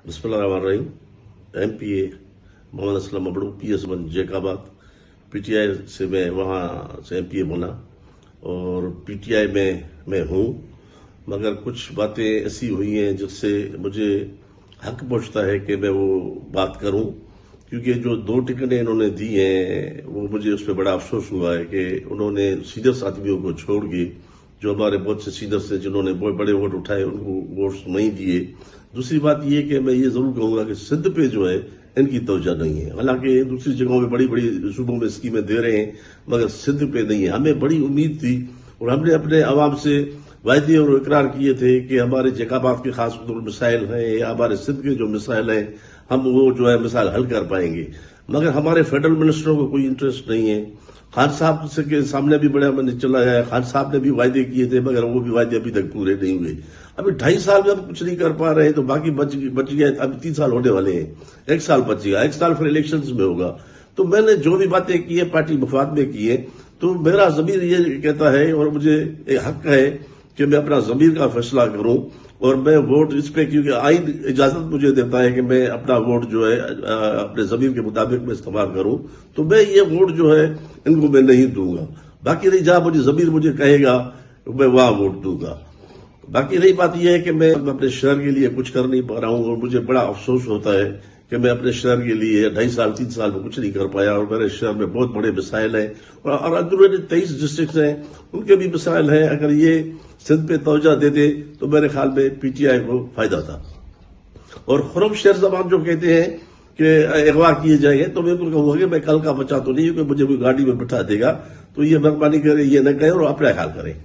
बिस्मिल्लाहिर्रहमानिर्रहीम। MPA Mohammad Aslam Abro PS1 Jacobabad PTI से मैं वहाँ से MPA बना और PTI में मैं हूँ, मगर कुछ बातें ऐसी हुई हैं जिससे मुझे हक पहुँचता है कि मैं वो बात करूँ, क्योंकि जो 2 टिकटें इन्होंने दी हैं वो मुझे उस पर बड़ा अफसोस हुआ है कि उन्होंने सीनियर आदमियों को छोड़ के, जो हमारे बहुत से सीनियर्स हैं जिन्होंने बहुत बड़े वोट उठाए, उनको वोट्स नहीं दिए। दूसरी बात ये कि मैं ये जरूर कहूंगा कि सिंध पे जो है इनकी तवज्जो नहीं है। हालांकि दूसरी जगहों में बड़ी बड़ी सूबों में स्कीमें दे रहे हैं, मगर सिंध पे नहीं है। हमें बड़ी उम्मीद थी और हमने अपने आवाम से वायदे और इकरार किए थे कि हमारे जैकाबाद के खास तौर मिसाइल हैं या हमारे सिंध के जो मिसाइल हैं हम वो जो है मिसाइल हल कर पाएंगे, मगर हमारे फेडरल मिनिस्टरों को कोई इंटरेस्ट नहीं है। खान साहब से के सामने भी बड़ा मैंने चला है, खान साहब ने भी वायदे किए थे, मगर वो भी वायदे अभी तक पूरे नहीं हुए। अभी 2.5 साल में हम कुछ नहीं कर पा रहे, तो बाकी बच गया। अभी 3 साल होने वाले हैं, 1 साल बच गया, 1 साल फिर इलेक्शंस में होगा। तो मैंने जो भी बातें की है पार्टी मफाद में की है, तो मेरा ज़मीर ये कहता है और मुझे एक हक है कि मैं अपना ज़मीर का फैसला करूं और मैं वोट इस पे, क्योंकि आइन इजाजत मुझे देता है कि मैं अपना वोट जो है अपने ज़मीर के मुताबिक मैं इस्तेमाल करूं, तो मैं ये वोट जो है इनको मैं नहीं दूंगा। बाकी रही जहां मुझे ज़मीर मुझे कहेगा मैं वहां वोट दूंगा। बाकी रही बात यह है कि मैं अपने शहर के लिए कुछ कर नहीं पा रहा हूं और मुझे बड़ा अफसोस होता है कि मैं अपने शहर के लिए 2.5 साल 3 साल में कुछ नहीं कर पाया। और मेरे शहर में बहुत बड़े मिसाइल हैं और अंदरूनी 23 डिस्ट्रिक्ट हैं, उनके भी मिसाइल हैं। अगर ये सिंध पे तवज्जो देते तो मेरे ख्याल में PTI को फायदा था। और खुरम शेर जबान जो कहते हैं कि अगवा किए जाएंगे, तो मैं उनको कहूंगा कि मैं कल का बच्चा तो नहीं हूं कि मुझे कोई गाड़ी में बिठा देगा, तो ये मेहरबानी करे ये न कहें और अपना ख्याल करें।